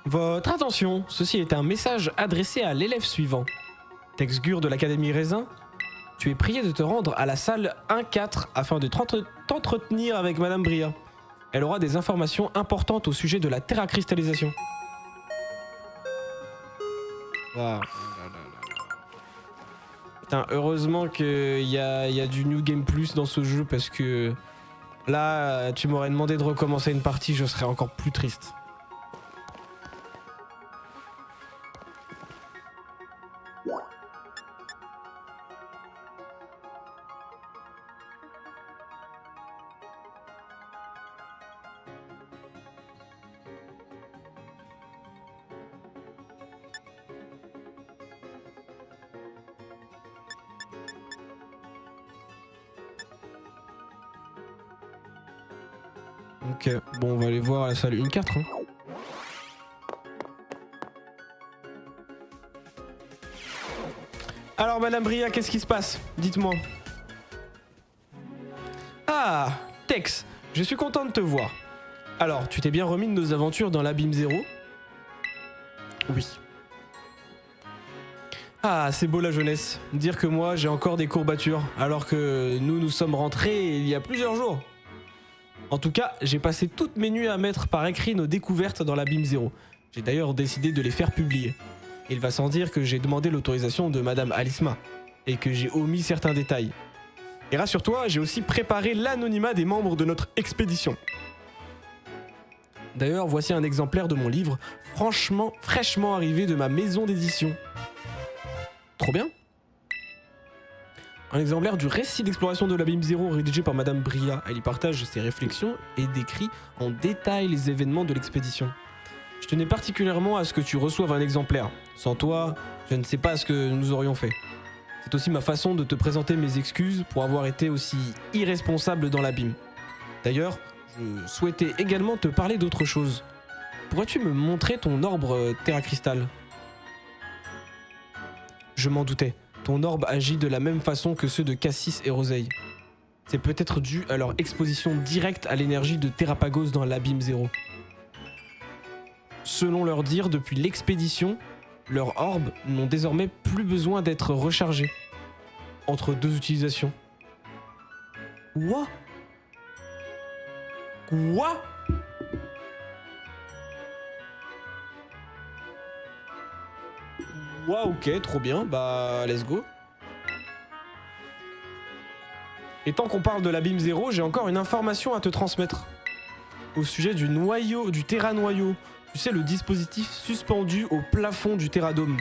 Votre attention, ceci est un message adressé à l'élève suivant. Texgur de l'Académie Raisin, tu es prié de te rendre à la salle 1-4 afin de t'entretenir avec Madame Bria. Elle aura des informations importantes au sujet de la terracristallisation. Waouh. Putain, heureusement qu'il y a du New Game Plus dans ce jeu parce que là, tu m'aurais demandé de recommencer une partie, je serais encore plus triste. Ok, bon, on va aller voir à la salle 1-4. Hein. Alors, Madame Bria, qu'est-ce qui se passe? Dites-moi. Ah, Tex, je suis content de te voir. Alors, tu t'es bien remis de nos aventures dans l'Abîme Zéro? Oui. Ah, c'est beau la jeunesse. Dire que moi, j'ai encore des courbatures, alors que nous sommes rentrés il y a plusieurs jours. En tout cas, j'ai passé toutes mes nuits à mettre par écrit nos découvertes dans l'Abîme Zéro. J'ai d'ailleurs décidé de les faire publier. Il va sans dire que j'ai demandé l'autorisation de Madame Alisma, et que j'ai omis certains détails. Et rassure-toi, j'ai aussi préparé l'anonymat des membres de notre expédition. D'ailleurs, voici un exemplaire de mon livre, fraîchement arrivé de ma maison d'édition. Trop bien. Un exemplaire du récit d'exploration de l'Abîme Zéro rédigé par Madame Bria. Elle y partage ses réflexions et décrit en détail les événements de l'expédition. Je tenais particulièrement à ce que tu reçoives un exemplaire. Sans toi, je ne sais pas ce que nous aurions fait. C'est aussi ma façon de te présenter mes excuses pour avoir été aussi irresponsable dans l'abîme. D'ailleurs, je souhaitais également te parler d'autre chose. Pourrais-tu me montrer ton orbe terracristal? Je m'en doutais. Ton orbe agit de la même façon que ceux de Cassis et Roseille. C'est peut-être dû à leur exposition directe à l'énergie de Terrapagos dans l'Abîme Zéro. Selon leur dire, depuis l'expédition, leurs orbes n'ont désormais plus besoin d'être rechargés. Entre deux utilisations. Quoi? Quoi? Wow, ok, trop bien, bah let's go. Et tant qu'on parle de l'Abîme Zéro, j'ai encore une information à te transmettre. Au sujet du noyau, du terranoyau. Tu sais, le dispositif suspendu au plafond du terradome.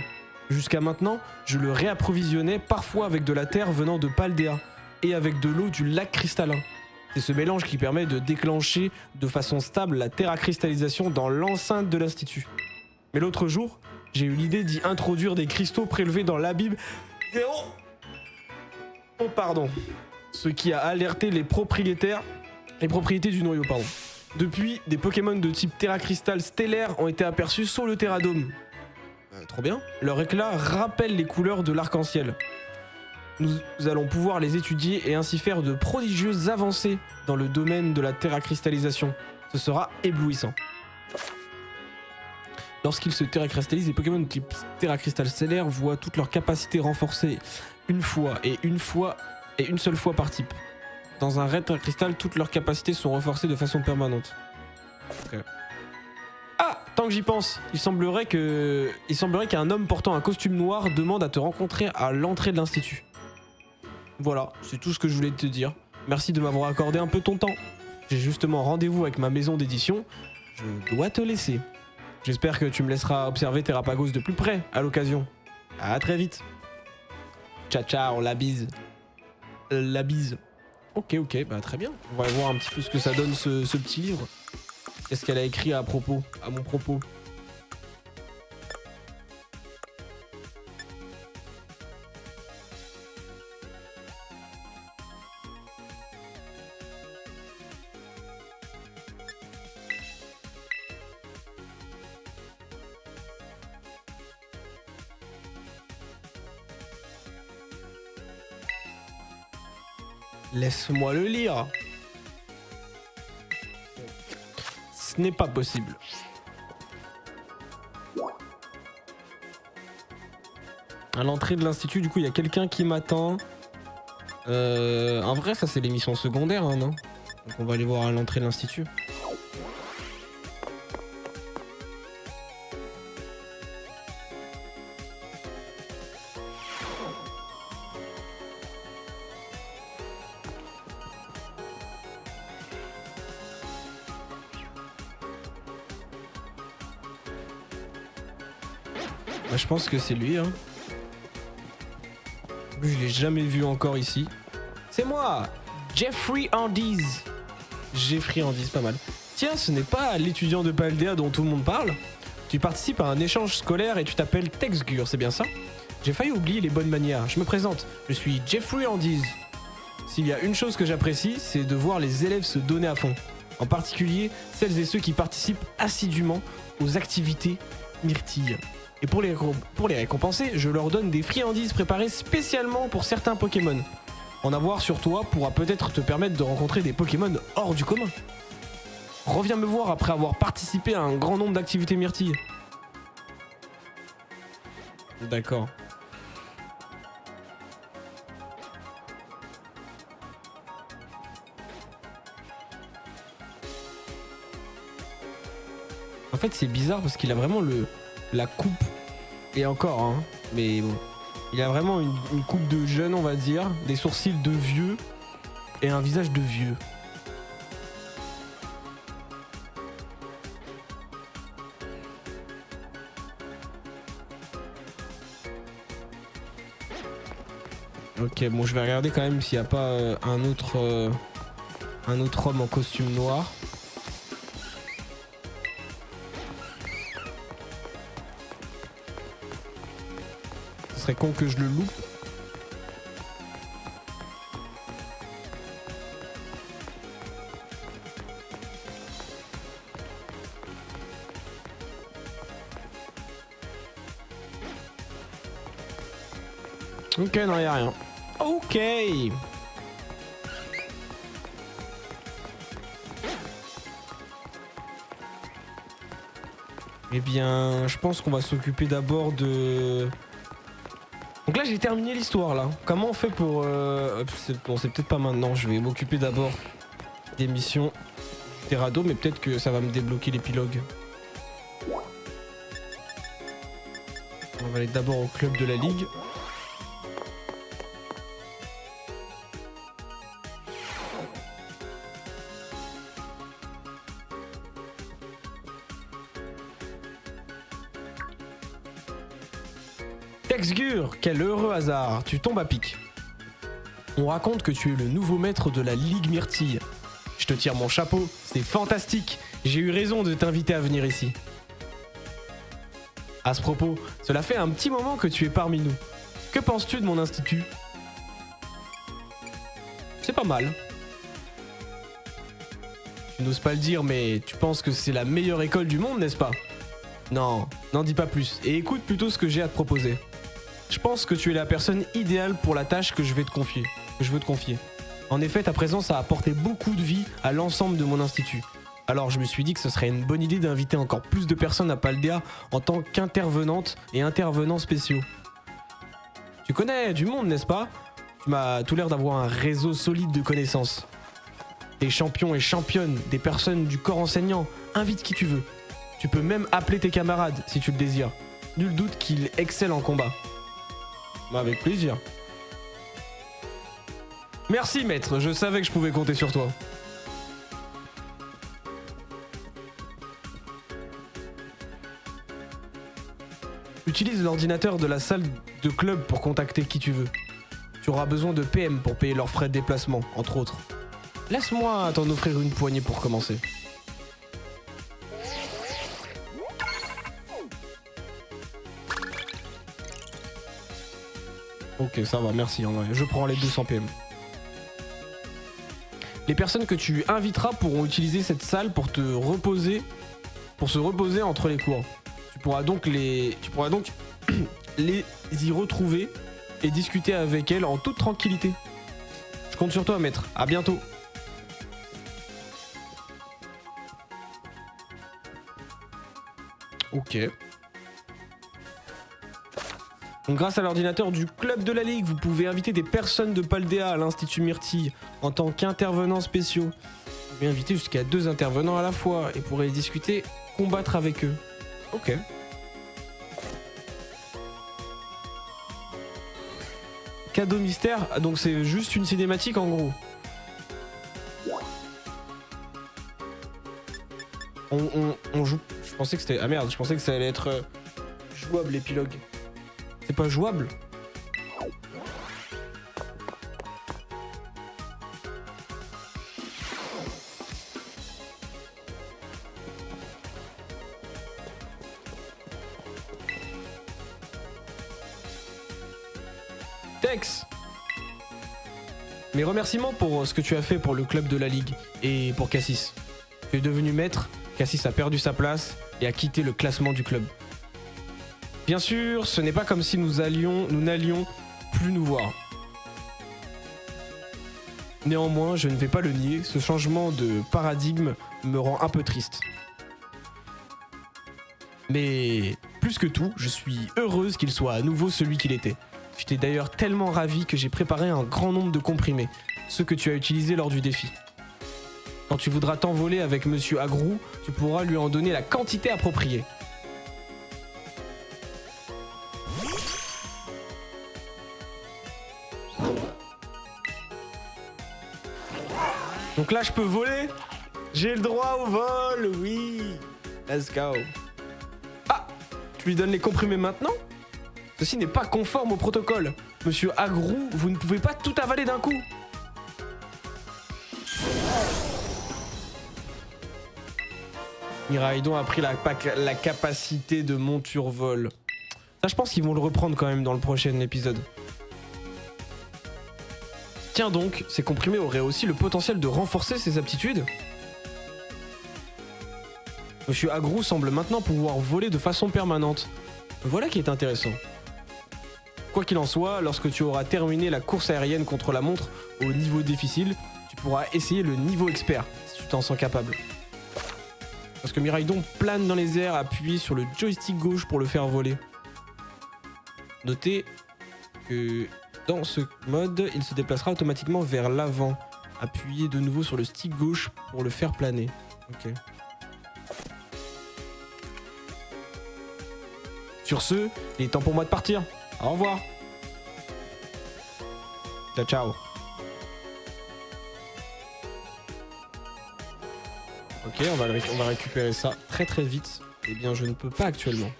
Jusqu'à maintenant, je le réapprovisionnais parfois avec de la terre venant de Paldea et avec de l'eau du lac cristallin. C'est ce mélange qui permet de déclencher de façon stable la terracristallisation dans l'enceinte de l'Institut. Mais l'autre jour, j'ai eu l'idée d'y introduire des cristaux prélevés dans l'Abîme Zéro. Oh pardon. Ce qui a alerté les propriétés du noyau, pardon. Depuis, des Pokémon de type Terracristal stellaire ont été aperçus sur le Terradome. Trop bien. Leur éclat rappelle les couleurs de l'arc-en-ciel. Nous allons pouvoir les étudier et ainsi faire de prodigieuses avancées dans le domaine de la terracristallisation. Ce sera éblouissant. Lorsqu'ils se terracristallisent, les Pokémon de type Terracristal stellaire voient toutes leurs capacités renforcées une seule fois par type. Dans un raid Terracristal, toutes leurs capacités sont renforcées de façon permanente. Okay. Ah, tant que j'y pense, il semblerait qu'un homme portant un costume noir demande à te rencontrer à l'entrée de l'Institut. Voilà, c'est tout ce que je voulais te dire. Merci de m'avoir accordé un peu ton temps. J'ai justement rendez-vous avec ma maison d'édition. Je dois te laisser. J'espère que tu me laisseras observer Terrapagos de plus près à l'occasion. À très vite. Ciao ciao, la bise. La bise. Ok, bah très bien. On va voir un petit peu ce que ça donne ce petit livre. Qu'est-ce qu'elle a écrit à mon propos. Laisse-moi le lire. Ce n'est pas possible. À l'entrée de l'institut, du coup, il y a quelqu'un qui m'attend. En vrai, ça, c'est les missions secondaires, hein, non? Donc, on va aller voir à l'entrée de l'institut. Bah, je pense que c'est lui, hein. Je l'ai jamais vu encore ici. C'est moi, Jeffrey Andiz. Jeffrey Andiz, pas mal. Tiens, ce n'est pas l'étudiant de Paldea dont tout le monde parle. Tu participes à un échange scolaire et tu t'appelles Texgur, c'est bien ça? J'ai failli oublier les bonnes manières. Je me présente, je suis Jeffrey Andiz. S'il y a une chose que j'apprécie, c'est de voir les élèves se donner à fond. En particulier, celles et ceux qui participent assidûment aux activités myrtilles. Et pour les récompenser, je leur donne des friandises préparées spécialement pour certains Pokémon. En avoir sur toi pourra peut-être te permettre de rencontrer des Pokémon hors du commun. Reviens me voir après avoir participé à un grand nombre d'activités myrtilles. D'accord. En fait, c'est bizarre parce qu'il a vraiment la coupe. Et encore, hein. Mais bon. Il a vraiment une coupe de jeune, on va dire. Des sourcils de vieux. Et un visage de vieux. Ok, bon, je vais regarder quand même s'il n'y a pas un autre homme en costume noir. Ce serait con que je le loupe. Ok, non, y a rien. Ok. Eh bien, je pense qu'on va s'occuper d'abord de... Donc là, j'ai terminé l'histoire, là. Comment on fait pour... Bon, c'est peut-être pas maintenant. Je vais m'occuper d'abord des missions Terrado, mais peut-être que ça va me débloquer l'épilogue. On va aller d'abord au club de la Ligue. Texgur, quel heureux hasard, tu tombes à pic. On raconte que tu es le nouveau maître de la Ligue Myrtille. Je te tire mon chapeau, c'est fantastique. J'ai eu raison de t'inviter à venir ici. À ce propos, cela fait un petit moment que tu es parmi nous. Que penses-tu de mon institut? C'est pas mal. Tu n'oses pas le dire, mais tu penses que c'est la meilleure école du monde, n'est-ce pas? Non, n'en dis pas plus, et écoute plutôt ce que j'ai à te proposer. Je pense que tu es la personne idéale pour la tâche que je veux te confier. En effet, ta présence a apporté beaucoup de vie à l'ensemble de mon institut. Alors je me suis dit que ce serait une bonne idée d'inviter encore plus de personnes à Paldea en tant qu'intervenantes et intervenants spéciaux. Tu connais du monde, n'est-ce pas? Tu m'as tout l'air d'avoir un réseau solide de connaissances. Des champions et championnes, des personnes du corps enseignant, invite qui tu veux. Tu peux même appeler tes camarades si tu le désires. Nul doute qu'ils excellent en combat. Bah avec plaisir. Merci maître, je savais que je pouvais compter sur toi. Utilise l'ordinateur de la salle de club pour contacter qui tu veux. Tu auras besoin de PM pour payer leurs frais de déplacement, entre autres. Laisse-moi t'en offrir une poignée pour commencer. Ok, ça va, merci en vrai. Je prends les 200 PM. Les personnes que tu inviteras pourront utiliser cette salle pour se reposer entre les cours. Tu pourras donc les y retrouver et discuter avec elles en toute tranquillité. Je compte sur toi, maître. À bientôt. Ok. Donc, grâce à l'ordinateur du club de la Ligue, vous pouvez inviter des personnes de Paldea à l'Institut Myrtille en tant qu'intervenants spéciaux. Vous pouvez inviter jusqu'à 2 intervenants à la fois et pourrez discuter, combattre avec eux. Ok. Cadeau mystère, donc c'est juste une cinématique en gros. On joue. Je pensais que c'était. Ah merde, je pensais que ça allait être jouable l'épilogue. C'est pas jouable? Tex! Mes remerciements pour ce que tu as fait pour le club de la Ligue et pour Cassis. Tu es devenu maître, Cassis a perdu sa place et a quitté le classement du club. Bien sûr, ce n'est pas comme si nous n'allions plus nous voir. Néanmoins, je ne vais pas le nier, ce changement de paradigme me rend un peu triste. Mais plus que tout, je suis heureuse qu'il soit à nouveau celui qu'il était. J'étais d'ailleurs tellement ravi que j'ai préparé un grand nombre de comprimés, ceux que tu as utilisés lors du défi. Quand tu voudras t'envoler avec Monsieur Agrou, tu pourras lui en donner la quantité appropriée. Donc là, je peux voler. J'ai le droit au vol, oui. Let's go. Ah, tu lui donnes les comprimés maintenant? Ceci n'est pas conforme au protocole. Monsieur Agrou, vous ne pouvez pas tout avaler d'un coup. Miraidon a pris la capacité de monture vol. Ça, je pense qu'ils vont le reprendre quand même dans le prochain épisode. Tiens donc, ces comprimés auraient aussi le potentiel de renforcer ses aptitudes. Monsieur Agrou semble maintenant pouvoir voler de façon permanente. Voilà qui est intéressant. Quoi qu'il en soit, lorsque tu auras terminé la course aérienne contre la montre au niveau difficile, tu pourras essayer le niveau expert, si tu t'en sens capable. Parce que Miraidon plane dans les airs, appuyé sur le joystick gauche pour le faire voler. Notez que dans ce mode, il se déplacera automatiquement vers l'avant. Appuyez de nouveau sur le stick gauche pour le faire planer. Ok. Sur ce, il est temps pour moi de partir. Au revoir. Ciao, ciao. Ok, on va récupérer ça très très vite. Eh bien, je ne peux pas actuellement.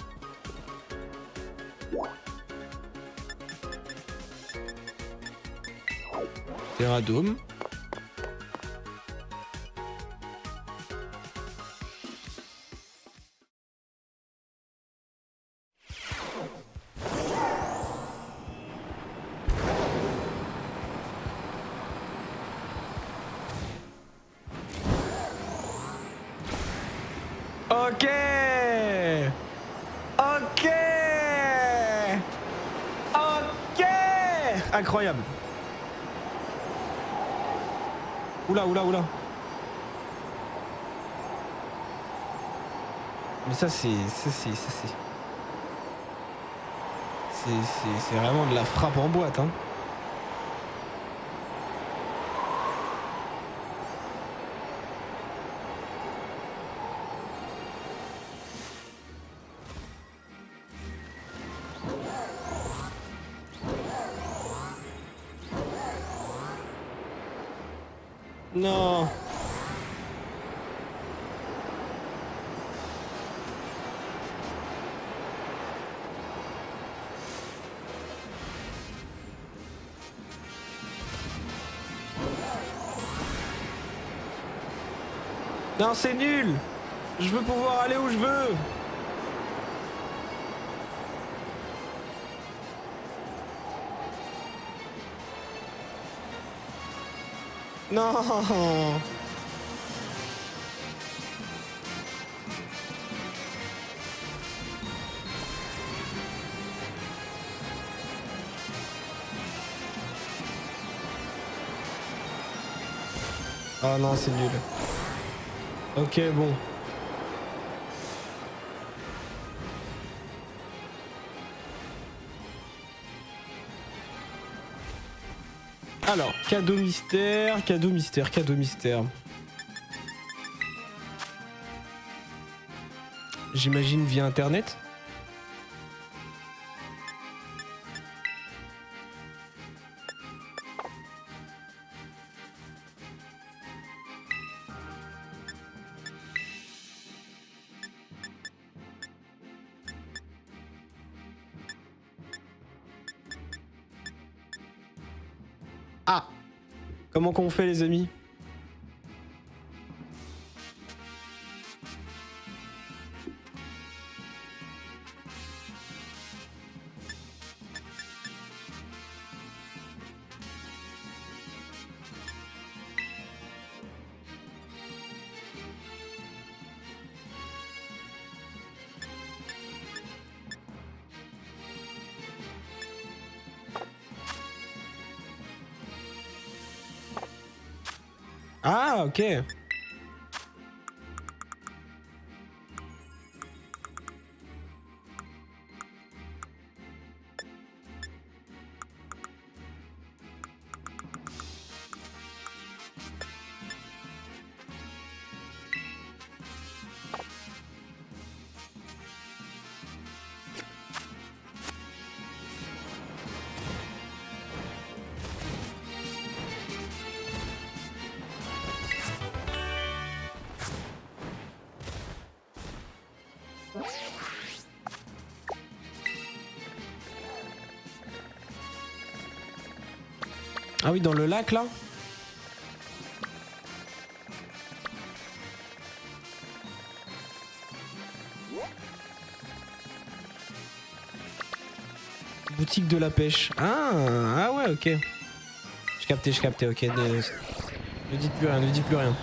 Terradome. Ok. Ok. Ok. Incroyable. Oula, oula, oula. Mais ça c'est vraiment de la frappe en boîte, hein. Non. Non, c'est nul. Je veux pouvoir aller où je veux. Non. Oh non, c'est nul. Ok, bon. Alors, cadeau mystère, cadeau mystère, cadeau mystère. J'imagine via internet. Ah! Comment qu'on fait les amis? Ah, ok. Ah oui, dans le lac là? Boutique de la pêche. Ah ouais, ok. Je captais, ok. Ne dites plus rien, ne dites plus rien.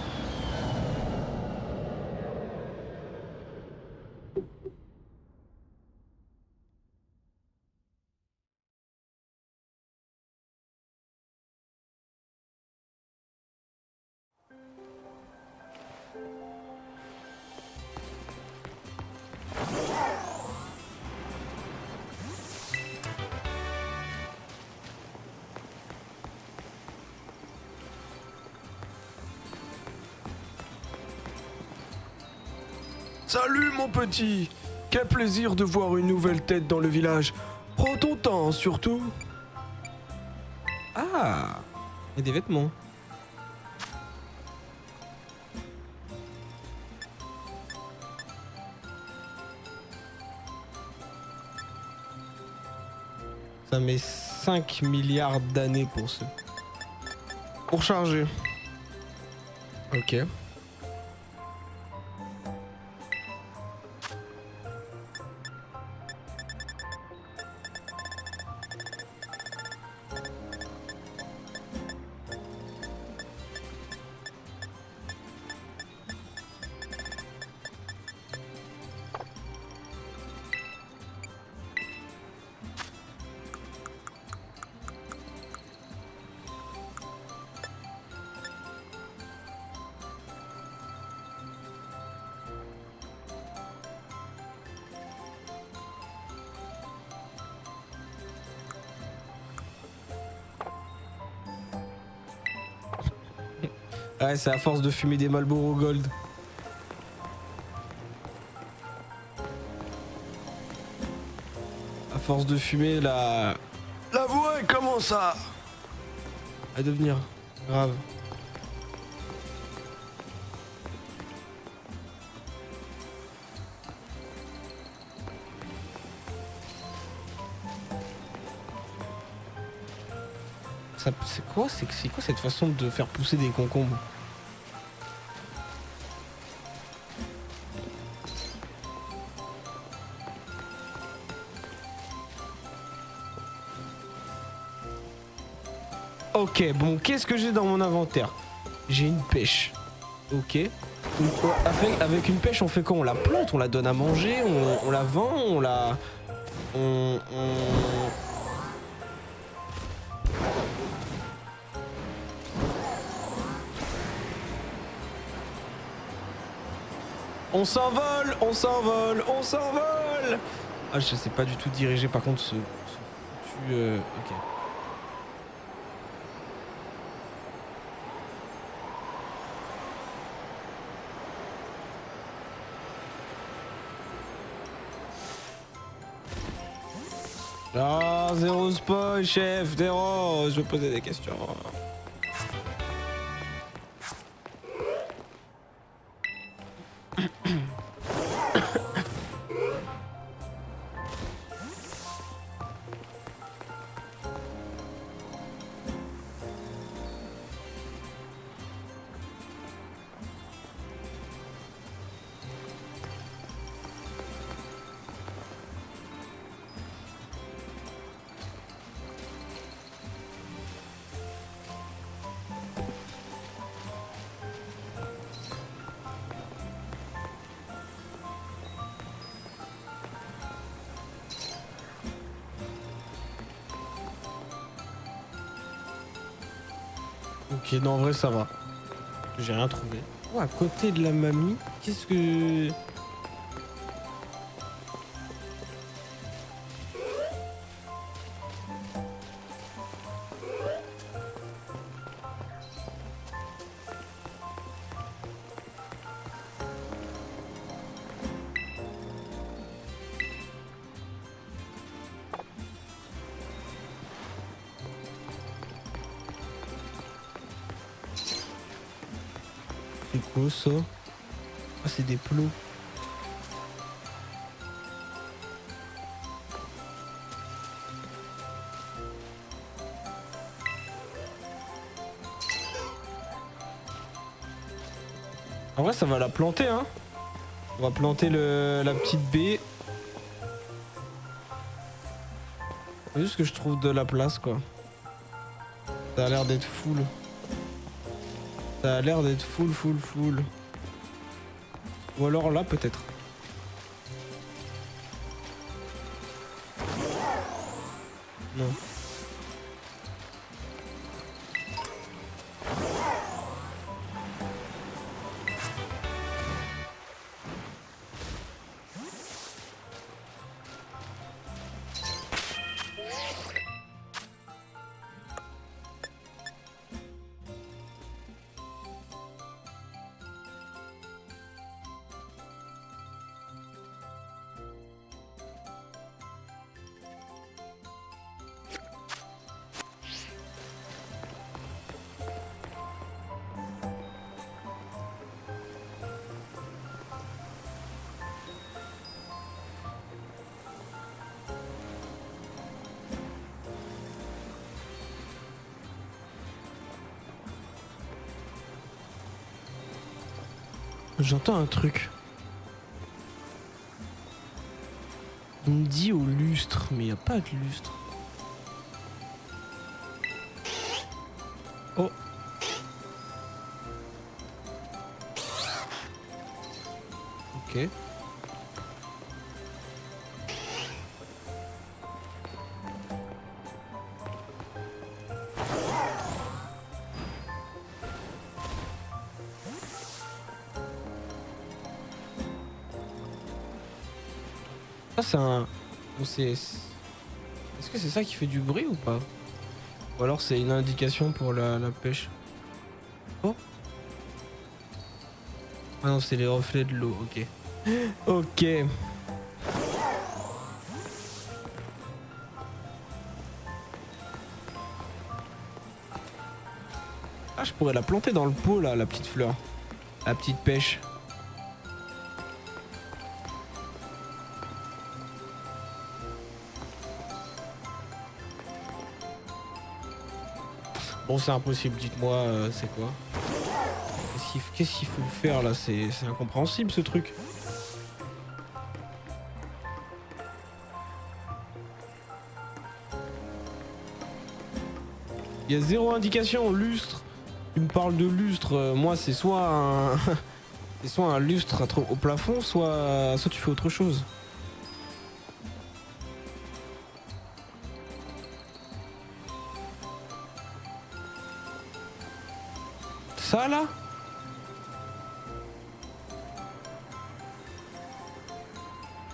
Salut mon petit! Quel plaisir de voir une nouvelle tête dans le village. Prends ton temps surtout. Ah! Il y a des vêtements. Ça met 5 milliards d'années pour ce. Pour charger. Ok. Ouais, c'est à force de fumer des Marlboro Gold. À force de fumer, la voix commence à devenir grave. C'est quoi cette façon de faire pousser des concombres? Ok, bon, qu'est-ce que j'ai dans mon inventaire? J'ai une pêche. Ok. Avec une pêche, on fait quoi? On la plante, on la donne à manger, on la vend, on la... On s'envole, on s'envole, on s'envole. Ah, je sais pas du tout diriger par contre ce foutu... Ok. Ah, zéro spoil, chef, zéro. Je vais poser des questions. Ok, non, en vrai, ça va. J'ai rien trouvé. Oh, à côté de la mamie, qu'est-ce que... C'est quoi ça? Ah, c'est des plots. En vrai, ça va la planter, hein. On va planter la petite baie. C'est juste que je trouve de la place, quoi. Ça a l'air d'être full. Ça a l'air d'être full. Ou alors là, peut-être. Non. J'entends un truc. On me dit au lustre, mais il n'y a pas de lustre. Oh. Ok. Ça c'est un... Est-ce que c'est ça qui fait du bruit ou pas? Ou alors c'est une indication pour la pêche? Oh. Ah non, c'est les reflets de l'eau, ok. Ok. Ah, je pourrais la planter dans le pot là, la petite fleur. La petite pêche. Bon, c'est impossible, dites-moi, c'est quoi? Qu'est-ce qu'il faut faire là? C'est incompréhensible ce truc. Il y a zéro indication, lustre. Tu me parles de lustre, moi c'est soit un... c'est soit un lustre au plafond, soit tu fais autre chose. Ça là?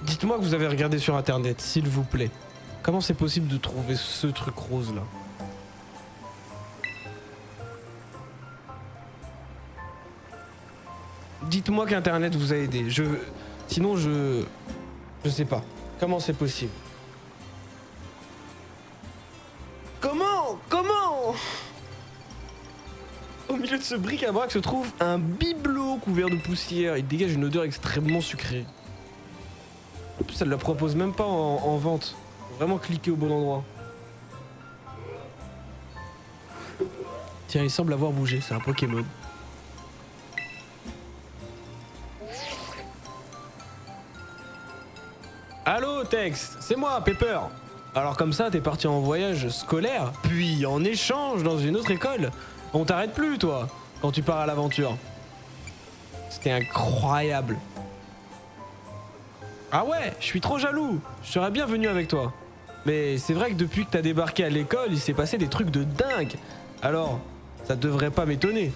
Dites-moi que vous avez regardé sur internet, s'il vous plaît. Comment c'est possible de trouver ce truc rose là? Dites-moi qu'internet vous a aidé. Sinon je sais pas. Comment c'est possible? milieu de ce bric-à-brac se trouve un bibelot couvert de poussière. Il dégage une odeur extrêmement sucrée. En plus, ça ne la propose même pas en vente. Faut vraiment cliquer au bon endroit. Tiens, il semble avoir bougé, c'est un Pokémon. Allô Tex, c'est moi Pepper. Alors comme ça t'es parti en voyage scolaire, puis en échange dans une autre école. On t'arrête plus toi, quand tu pars à l'aventure. C'était incroyable. Ah ouais, je suis trop jaloux, je serais bien venu avec toi. Mais c'est vrai que depuis que t'as débarqué à l'école, il s'est passé des trucs de dingue. Alors, ça devrait pas m'étonner.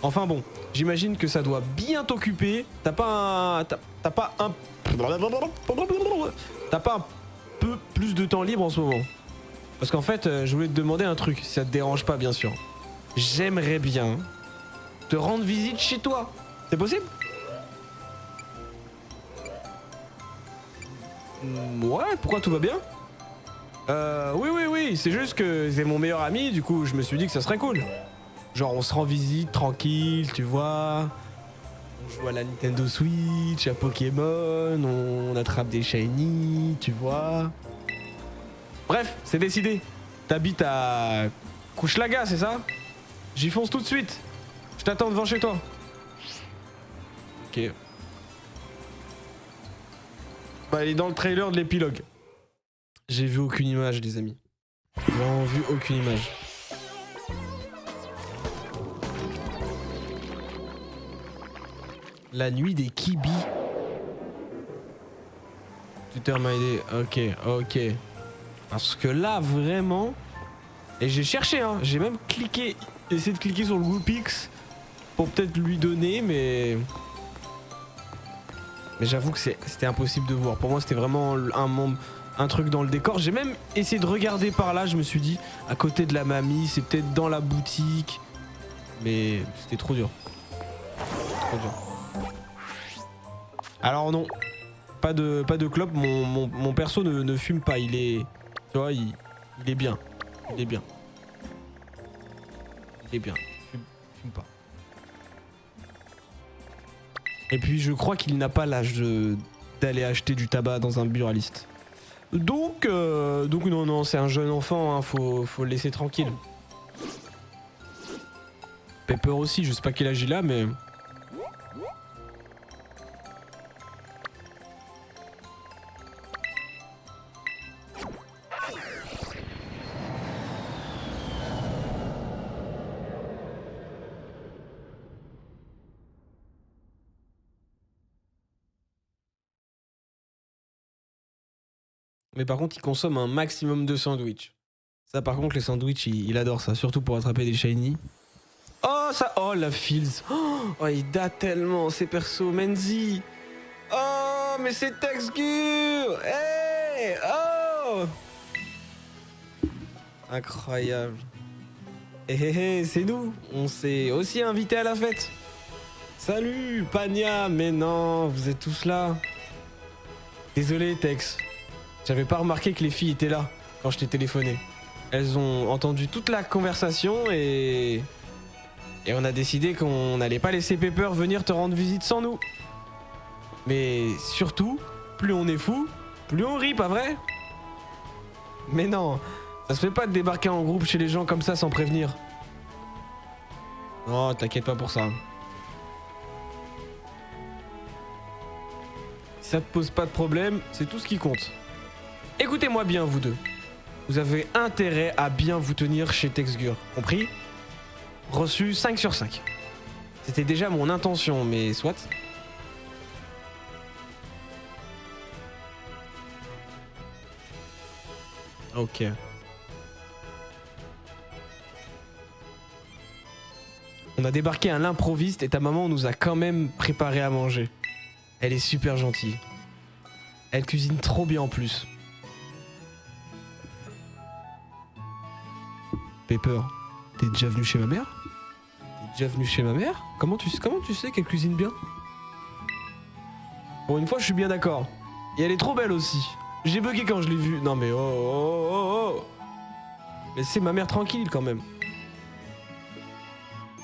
Enfin bon, j'imagine que ça doit bien t'occuper. T'as pas un peu plus de temps libre en ce moment. Parce qu'en fait, je voulais te demander un truc, si ça te dérange pas bien sûr. J'aimerais bien te rendre visite chez toi. C'est possible? Ouais, pourquoi tout va bien? Oui, c'est juste que c'est mon meilleur ami, du coup je me suis dit que ça serait cool. Genre on se rend visite tranquille, tu vois. On joue à la Nintendo Switch, à Pokémon, on attrape des shiny, tu vois. Bref, c'est décidé. T'habites à Couchlaga, c'est ça? J'y fonce tout de suite. Je t'attends devant chez toi. Ok. Bah, il est dans le trailer de l'épilogue. J'ai vu aucune image, les amis. J'ai vraiment vu aucune image. La nuit des Kibi. Twitter m'a aidé. Ok. Parce que là, vraiment... Et j'ai cherché, hein. J'ai même essayé de cliquer sur le Woopix pour peut-être lui donner, mais... Mais j'avoue que c'était impossible de voir. Pour moi, c'était vraiment un truc dans le décor. J'ai même essayé de regarder par là. Je me suis dit, à côté de la mamie, c'est peut-être dans la boutique. Mais c'était trop dur. Trop dur. Alors non, pas de clope. Mon perso ne fume pas. Il est... Tu vois, il est bien. Il est bien. Il est bien. Fume pas. Et puis je crois qu'il n'a pas l'âge d'aller acheter du tabac dans un buraliste. Donc non, c'est un jeune enfant, hein, faut le laisser tranquille. Pepper aussi, je sais pas quel âge il a, mais... Mais par contre, il consomme un maximum de sandwich. Ça, par contre, les sandwichs, il adore ça, surtout pour attraper des shiny. Oh, ça... Oh, la Fields. Oh, il date tellement, ces persos. Menzi. Oh, mais c'est Texgur. Hey. Oh. Incroyable. C'est nous. On s'est aussi invités à la fête. Salut, Pania. Mais non, vous êtes tous là. Désolé, Tex. J'avais pas remarqué que les filles étaient là quand je t'ai téléphoné. Elles ont entendu toute la conversation et on a décidé qu'on n'allait pas laisser Pepper venir te rendre visite sans nous. Mais surtout, plus on est fou, plus on rit, pas vrai? Mais non, ça se fait pas de débarquer en groupe chez les gens comme ça sans prévenir. Non, t'inquiète pas pour ça. Si ça te pose pas de problème, c'est tout ce qui compte. Écoutez-moi bien, vous deux. Vous avez intérêt à bien vous tenir chez Texgur, compris? Reçu 5 sur 5. C'était déjà mon intention, mais soit. Ok. On a débarqué à l'improviste et ta maman nous a quand même préparé à manger. Elle est super gentille. Elle cuisine trop bien en plus. Pepper, t'es déjà venu chez ma mère? T'es déjà venu chez ma mère? Comment tu sais qu'elle cuisine bien? Bon, une fois, je suis bien d'accord. Et elle est trop belle aussi. J'ai bugué quand je l'ai vue. Non mais oh. Laissez ma mère tranquille quand même.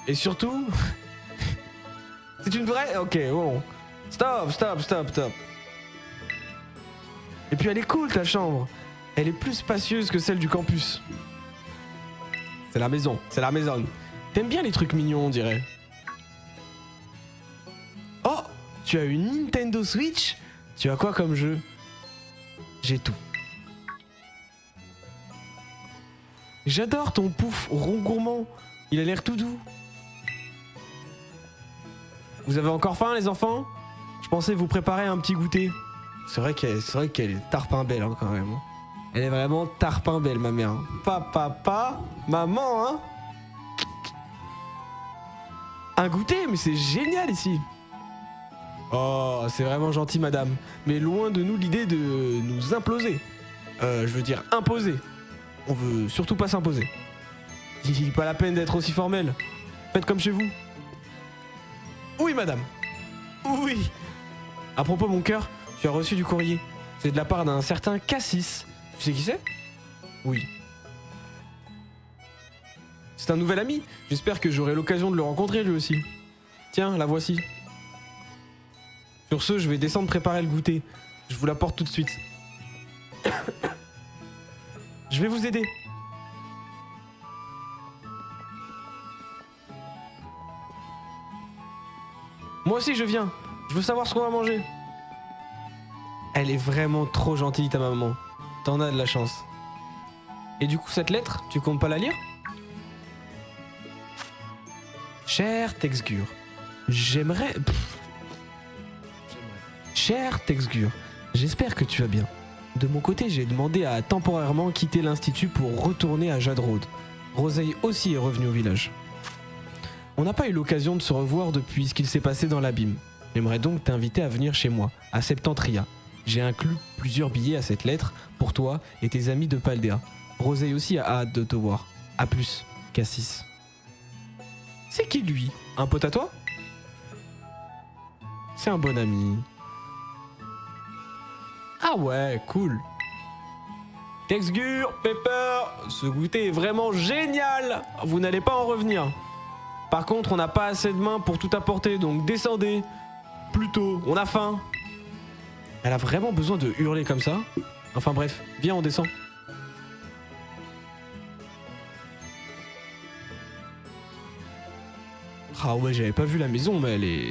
Et surtout... C'est une vraie... Ok, bon. Stop. Et puis elle est cool ta chambre. Elle est plus spacieuse que celle du campus. C'est la maison. T'aimes bien les trucs mignons, on dirait. Oh, tu as une Nintendo Switch? Tu as quoi comme jeu? J'ai tout. J'adore ton pouf rond gourmand. Il a l'air tout doux. Vous avez encore faim, les enfants? Je pensais vous préparer un petit goûter. C'est vrai qu'elle est tarpin belle hein, quand même. Elle est vraiment tarpin belle, ma mère. Papa, maman, hein? Un goûter, mais c'est génial ici. Oh, c'est vraiment gentil, madame. Mais loin de nous l'idée de nous imploser. Je veux dire imposer. On veut surtout pas s'imposer. Pas la peine d'être aussi formel. Faites comme chez vous. Oui, madame. Oui. À propos, mon cœur, tu as reçu du courrier. C'est de la part d'un certain Cassis. Tu sais qui c'est? Oui. C'est un nouvel ami. J'espère que j'aurai l'occasion de le rencontrer lui aussi. Tiens, la voici. Sur ce, je vais descendre préparer le goûter. Je vous l'apporte tout de suite. Je vais vous aider. Moi aussi je viens. Je veux savoir ce qu'on va manger. Elle est vraiment trop gentille ta maman. T'en as de la chance. Et du coup cette lettre, tu comptes pas la lire? Cher Texgur, j'aimerais... Cher Texgur, j'espère que tu vas bien. De mon côté, j'ai demandé à temporairement quitter l'institut pour retourner à Jadrode. Roseille aussi est revenue au village. On n'a pas eu l'occasion de se revoir depuis ce qu'il s'est passé dans l'abîme. J'aimerais donc t'inviter à venir chez moi, à Septentria. J'ai inclus plusieurs billets à cette lettre pour toi et tes amis de Paldea. Roseille aussi a hâte de te voir. A plus, Cassis. C'est qui lui? Un pote à toi? C'est un bon ami. Ah ouais, cool. Texgur, Pepper, ce goûter est vraiment génial. Vous n'allez pas en revenir. Par contre, on n'a pas assez de mains pour tout apporter, donc descendez. Plutôt, on a faim. Elle a vraiment besoin de hurler comme ça? Enfin bref, viens, on descend. Ah ouais, j'avais pas vu la maison, mais elle est...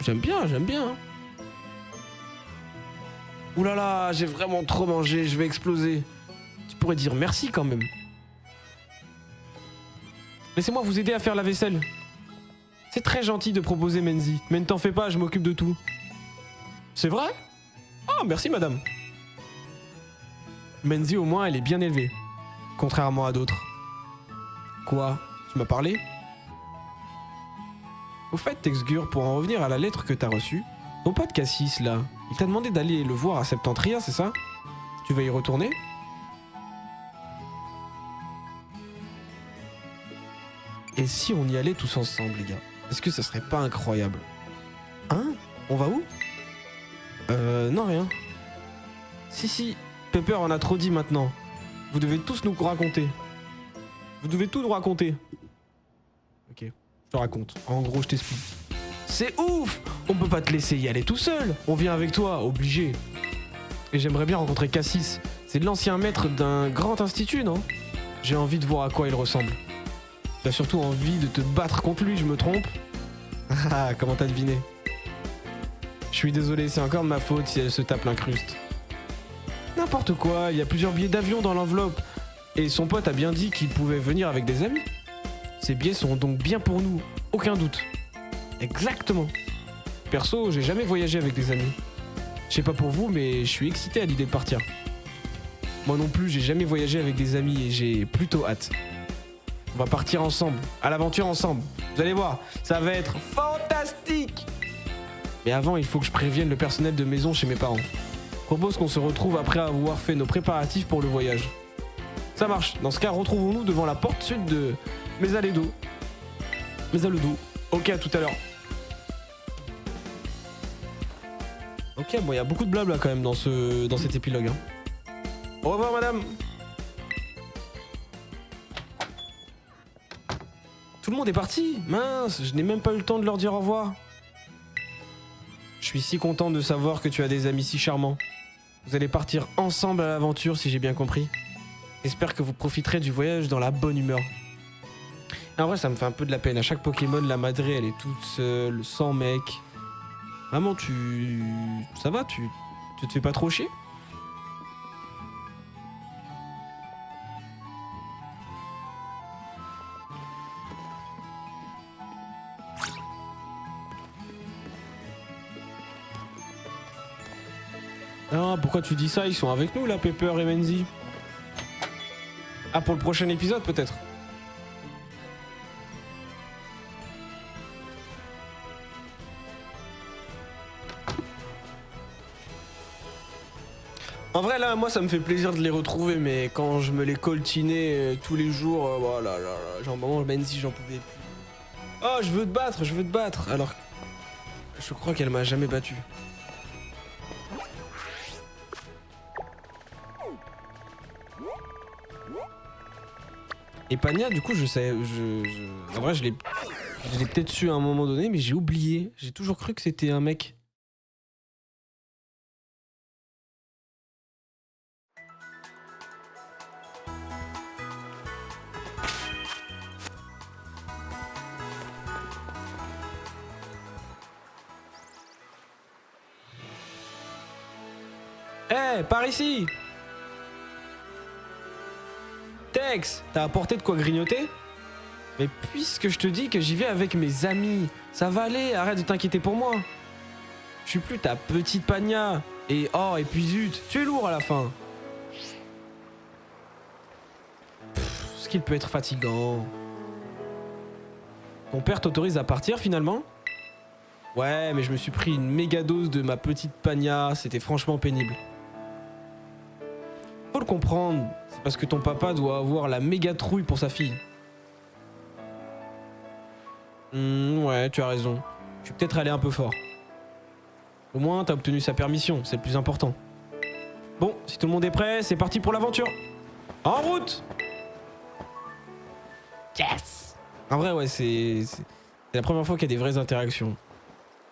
J'aime bien. Ouh là là, j'ai vraiment trop mangé, je vais exploser. Tu pourrais dire merci quand même. Laissez-moi vous aider à faire la vaisselle. C'est très gentil de proposer Menzi, mais ne t'en fais pas, je m'occupe de tout. C'est vrai? Ah, merci madame. Menzi au moins, elle est bien élevée. Contrairement à d'autres. Quoi? Tu m'as parlé? Au fait, Texgur, pour en revenir à la lettre que t'as reçue, ton pote Cassis, là, il t'a demandé d'aller le voir à Septentria, c'est ça? Tu vas y retourner? Et si on y allait tous ensemble, les gars? Est-ce que ça serait pas incroyable? Hein? On va où? Non, rien. Si, Pepper en a trop dit maintenant. Vous devez tous nous raconter. Vous devez tout nous raconter. Ok, je te raconte. En gros, je t'explique. C'est ouf! On peut pas te laisser y aller tout seul. On vient avec toi, obligé. Et j'aimerais bien rencontrer Cassis. C'est l'ancien maître d'un grand institut, non? J'ai envie de voir à quoi il ressemble. T'as surtout envie de te battre contre lui, je me trompe? Ah, comment t'as deviné? Je suis désolé, c'est encore de ma faute si elle se tape l'incruste. N'importe quoi, il y a plusieurs billets d'avion dans l'enveloppe. Et son pote a bien dit qu'il pouvait venir avec des amis. Ces billets sont donc bien pour nous, aucun doute. Exactement. Perso, j'ai jamais voyagé avec des amis. Je sais pas pour vous, mais je suis excité à l'idée de partir. Moi non plus, j'ai jamais voyagé avec des amis et j'ai plutôt hâte. On va partir ensemble, à l'aventure ensemble. Vous allez voir, ça va être fantastique. Mais avant, il faut que je prévienne le personnel de maison chez mes parents. Je propose qu'on se retrouve après avoir fait nos préparatifs pour le voyage. Ça marche. Dans ce cas, retrouvons-nous devant la porte sud de Mesaledo. Ok, à tout à l'heure. Ok, bon, il y a beaucoup de blabla quand même dans cet épilogue. Hein. Au revoir, madame. Tout le monde est parti. Mince, je n'ai même pas eu le temps de leur dire au revoir. Je suis si content de savoir que tu as des amis si charmants. Vous allez partir ensemble à l'aventure si j'ai bien compris. J'espère que vous profiterez du voyage dans la bonne humeur. Et en vrai, ça me fait un peu de la peine. À chaque Pokémon, la madré, elle est toute seule, sans mec. Vraiment, ça va, tu te fais pas trop chier? Ah, pourquoi tu dis ça? Ils sont avec nous là, Pepper et Menzi. Ah, pour le prochain épisode peut-être. En vrai là, moi ça me fait plaisir de les retrouver, mais quand je me les coltinais tous les jours, voilà, genre maman, Menzi, j'en pouvais plus. Oh, je veux te battre, je veux te battre. Alors, je crois qu'elle m'a jamais battu. Et Pania, du coup, je sais, en vrai, je l'ai peut-être su à un moment donné, mais j'ai oublié. J'ai toujours cru que c'était un mec. Eh, hey, par ici! Tex, t'as apporté de quoi grignoter? Mais puisque je te dis que j'y vais avec mes amis, ça va aller, arrête de t'inquiéter pour moi. Je suis plus ta petite Pania. Et oh, et puis zut, tu es lourd à la fin. Ce qu'il peut être fatigant. Ton père t'autorise à partir finalement? Ouais, mais je me suis pris une méga dose de ma petite Pania, c'était franchement pénible. Faut le comprendre, c'est parce que ton papa doit avoir la méga trouille pour sa fille. Ouais, tu as raison. Je suis peut-être allé un peu fort. Au moins, t'as obtenu sa permission, c'est le plus important. Bon, si tout le monde est prêt, c'est parti pour l'aventure. En route! Yes! En vrai, ouais, c'est la première fois qu'il y a des vraies interactions.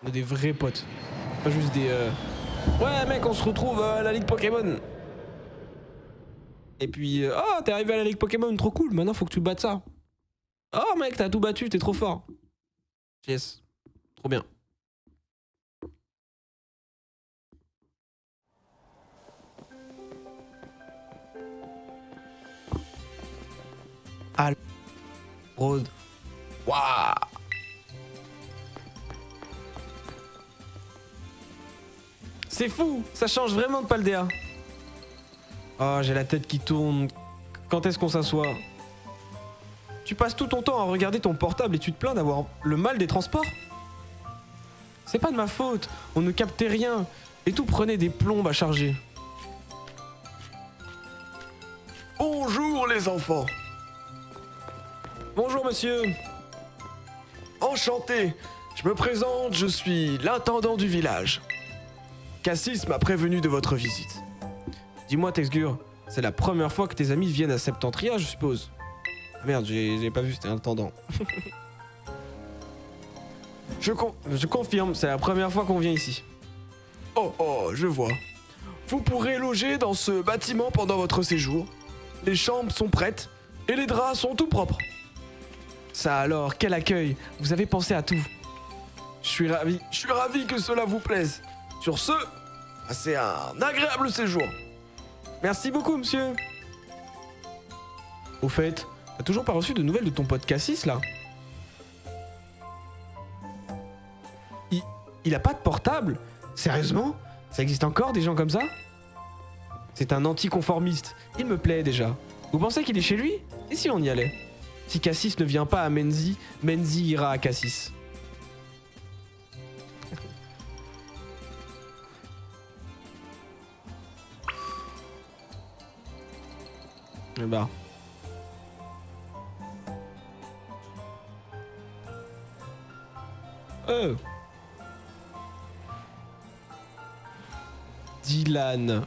On a des vrais potes. Pas juste des... Ouais, mec, on se retrouve à la Ligue Pokémon. Et puis, oh, t'es arrivé à la Ligue Pokémon, trop cool, maintenant faut que tu battes ça. Oh mec, t'as tout battu, t'es trop fort. Yes, trop bien. Ah, Road. Waouh. C'est fou, ça change vraiment de Paldea. Oh, j'ai la tête qui tourne. Quand est-ce qu'on s'assoit? Tu passes tout ton temps à regarder ton portable et tu te plains d'avoir le mal des transports? C'est pas de ma faute, on ne captait rien et tout prenait des plombes à charger. Bonjour les enfants. Bonjour monsieur. Enchanté, je me présente, je suis l'intendant du village. Cassis m'a prévenu de votre visite. Dis-moi Texgur, c'est la première fois que tes amis viennent à Septentria, je suppose? Ah merde, j'ai pas vu, c'était un intendant. Je confirme, c'est la première fois qu'on vient ici. Oh, je vois. Vous pourrez loger dans ce bâtiment pendant votre séjour. Les chambres sont prêtes et les draps sont tout propres. Ça alors, quel accueil! Vous avez pensé à tout. Je suis ravi que cela vous plaise. Sur ce, passez un agréable séjour. Merci beaucoup, monsieur. Au fait, t'as toujours pas reçu de nouvelles de ton pote Cassis, là? Il a pas de portable? Sérieusement? Ça existe encore des gens comme ça? C'est un anticonformiste. Il me plaît déjà. Vous pensez qu'il est chez lui? Et si on y allait? Si Cassis ne vient pas à Menzi, Menzi ira à Cassis. Eh bah. Oh. Dylan.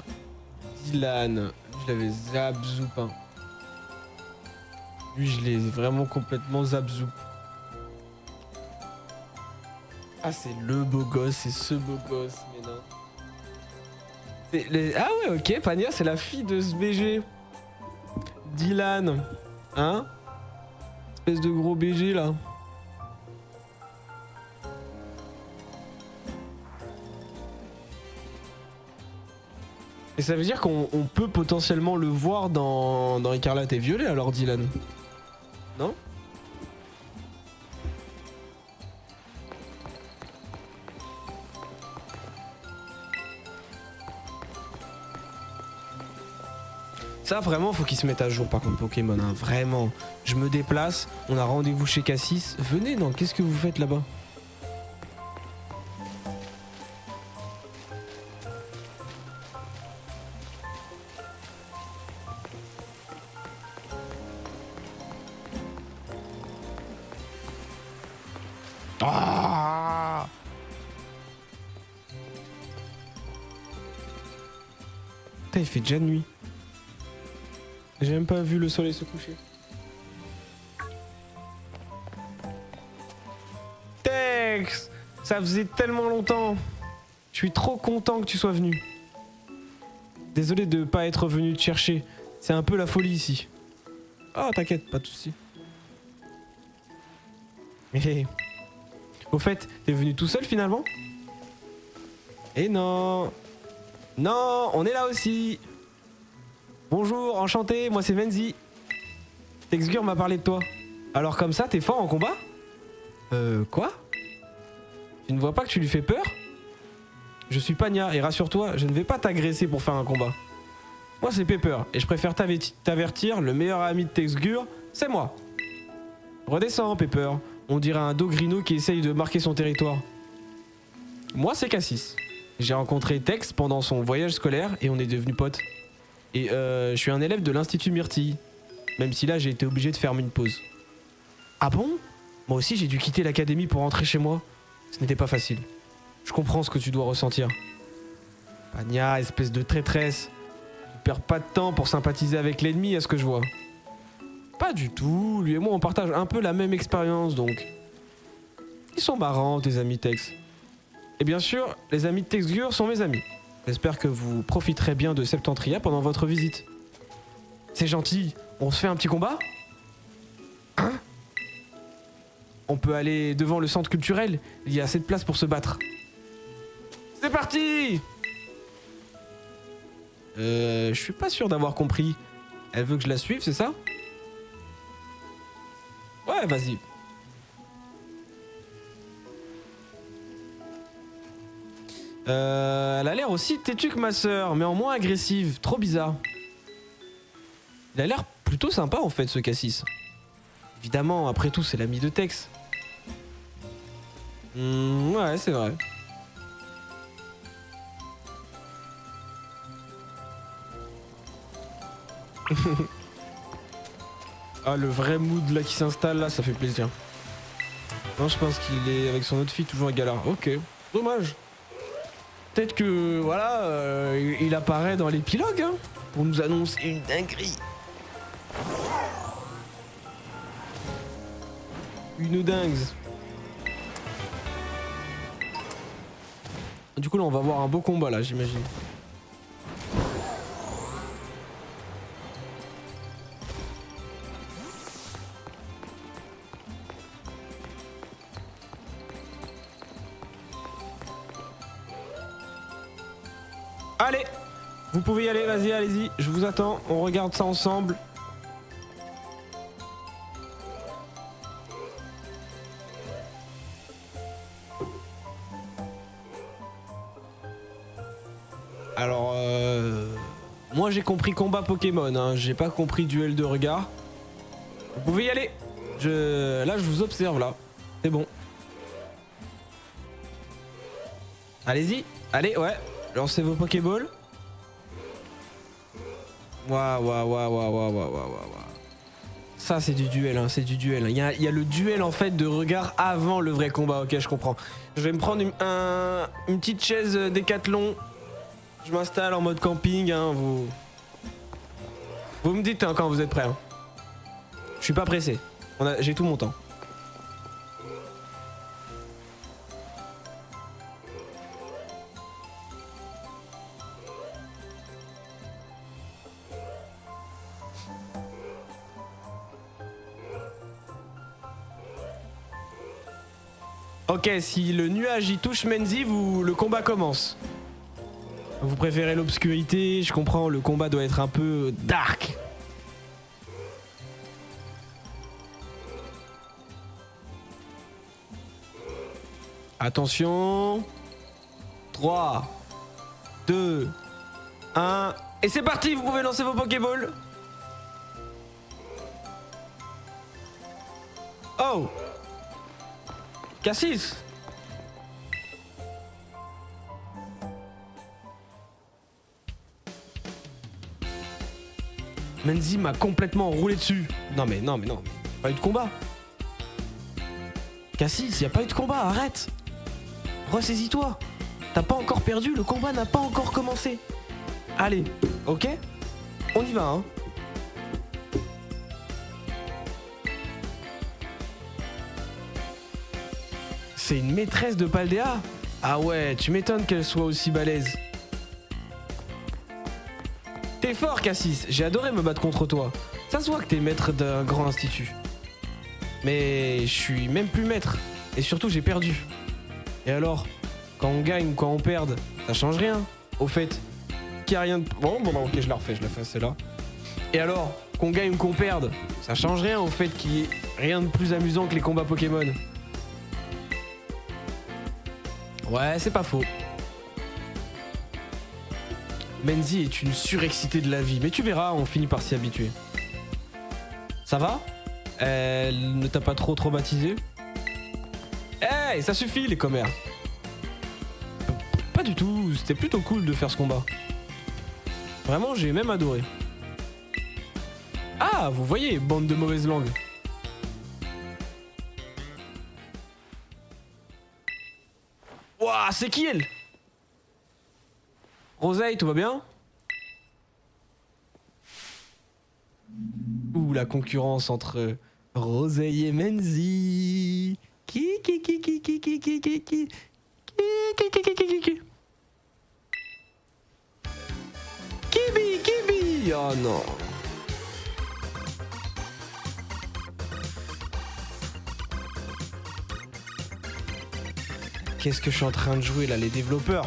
Dylan. Je l'avais zabzoup. Hein. Lui, je l'ai vraiment complètement zabzoup. Ah, c'est le beau gosse, c'est ce beau gosse, mais non. Ah ouais, ok, Pania, c'est la fille de ce BG. Dylan. Hein? Espèce de gros BG, là. Et ça veut dire qu'on peut potentiellement le voir dans Écarlate et Violet, alors, Dylan. Non? Ça, vraiment, faut qu'il se mette à jour, par contre, Pokémon, hein. Vraiment. Je me déplace, on a rendez-vous chez Cassis. Venez, non, qu'est-ce que vous faites là-bas? Ah! Putain, il fait déjà nuit. J'ai même pas vu le soleil se coucher. Tex! Ça faisait tellement longtemps. Je suis trop content que tu sois venu. Désolé de pas être venu te chercher. C'est un peu la folie ici. Oh, t'inquiète, pas de soucis. Hé. Au fait, t'es venu tout seul finalement? Eh non. Non, on est là aussi. Bonjour, enchanté, moi c'est Menzi. Texgur m'a parlé de toi. Alors comme ça, t'es fort en combat? Quoi? Tu ne vois pas que tu lui fais peur? Je suis Pania et rassure-toi, je ne vais pas t'agresser pour faire un combat. Moi c'est Pepper et je préfère t'avertir, le meilleur ami de Texgur, c'est moi. Redescends Pepper, on dirait un Dogrino qui essaye de marquer son territoire. Moi c'est Cassis. J'ai rencontré Tex pendant son voyage scolaire et on est devenus potes. Et je suis un élève de l'Institut Myrtille. Même si là j'ai été obligé de faire une pause. Ah bon? Moi aussi j'ai dû quitter l'académie pour rentrer chez moi. Ce n'était pas facile. Je comprends ce que tu dois ressentir. Pania, espèce de traîtresse. Tu perds pas de temps pour sympathiser avec l'ennemi à ce que je vois. Pas du tout, lui et moi on partage un peu la même expérience donc. Ils sont marrants tes amis Tex. Et bien sûr, les amis de Texgur sont mes amis. J'espère que vous profiterez bien de Septentria pendant votre visite. C'est gentil, on se fait un petit combat? Hein? On peut aller devant le centre culturel, il y a assez de place pour se battre. C'est parti! Je suis pas sûr d'avoir compris. Elle veut que je la suive, c'est ça? Ouais, vas-y. Elle a l'air aussi têtue que ma sœur, mais en moins agressive. Trop bizarre. Il a l'air plutôt sympa en fait ce Cassis. Évidemment, après tout, c'est l'ami de Tex. Ouais, c'est vrai. Ah, le vrai mood là qui s'installe là, ça fait plaisir. Non, je pense qu'il est avec son autre fille toujours galère. Ok, dommage. Peut-être que, voilà, il apparaît dans l'épilogue, hein, pour nous annoncer une dinguerie. Une dingue. Du coup, là, on va voir un beau combat, là, j'imagine. Allez, vous pouvez y aller, vas-y, allez-y, je vous attends, on regarde ça ensemble. Alors, moi j'ai compris combat Pokémon, hein, j'ai pas compris duel de regard. Vous pouvez y aller. Là, je vous observe, là. C'est bon. Allez-y, allez, ouais. Lancez vos Pokéballs. Waouh. Ça, c'est du duel, hein, c'est du duel. Il y a le duel, en fait, de regard avant le vrai combat. Ok, je comprends. Je vais me prendre une petite chaise Décathlon. Je m'installe en mode camping, hein, vous me dites hein, quand vous êtes prêts. Hein. Je suis pas pressé. J'ai tout mon temps. Ok, si le nuage y touche Menzi, le combat commence. Vous préférez l'obscurité, je comprends, le combat doit être un peu dark. Attention. 3, 2, 1. Et c'est parti, vous pouvez lancer vos Pokéballs. Oh, Cassis. Menzi m'a complètement roulé dessus. Non mais non. Pas eu de combat. Cassis, y a pas eu de combat, arrête. Ressaisis-toi. T'as pas encore perdu, le combat n'a pas encore commencé. Allez, ok? On y va, hein. C'est une maîtresse de Paldea? Ah ouais, tu m'étonnes qu'elle soit aussi balèze. T'es fort, Cassis, j'ai adoré me battre contre toi. Ça se voit que t'es maître d'un grand institut. Mais je suis même plus maître. Et surtout, j'ai perdu. Et alors, quand on gagne ou quand on perde, ça change rien. Au fait, qu'il y a rien de... Bon, ok, je la refais celle-là. Et alors, qu'on gagne ou qu'on perde, ça change rien au fait qu'il y ait rien de plus amusant que les combats Pokémon. Ouais, c'est pas faux. Menzi est une surexcitée de la vie, mais tu verras, on finit par s'y habituer. Ça va? Elle ne t'a pas trop traumatisé? Hey, ça suffit les commères. Pas du tout, c'était plutôt cool de faire ce combat. Vraiment, j'ai même adoré. Ah, vous voyez, bande de mauvaises langues. Ouah, c'est qui elle? Roseille, tout va bien? Ouh, la concurrence entre Roseille et Menzi. Qui. Kibi. Oh non. Qu'est-ce que je suis en train de jouer là, les développeurs?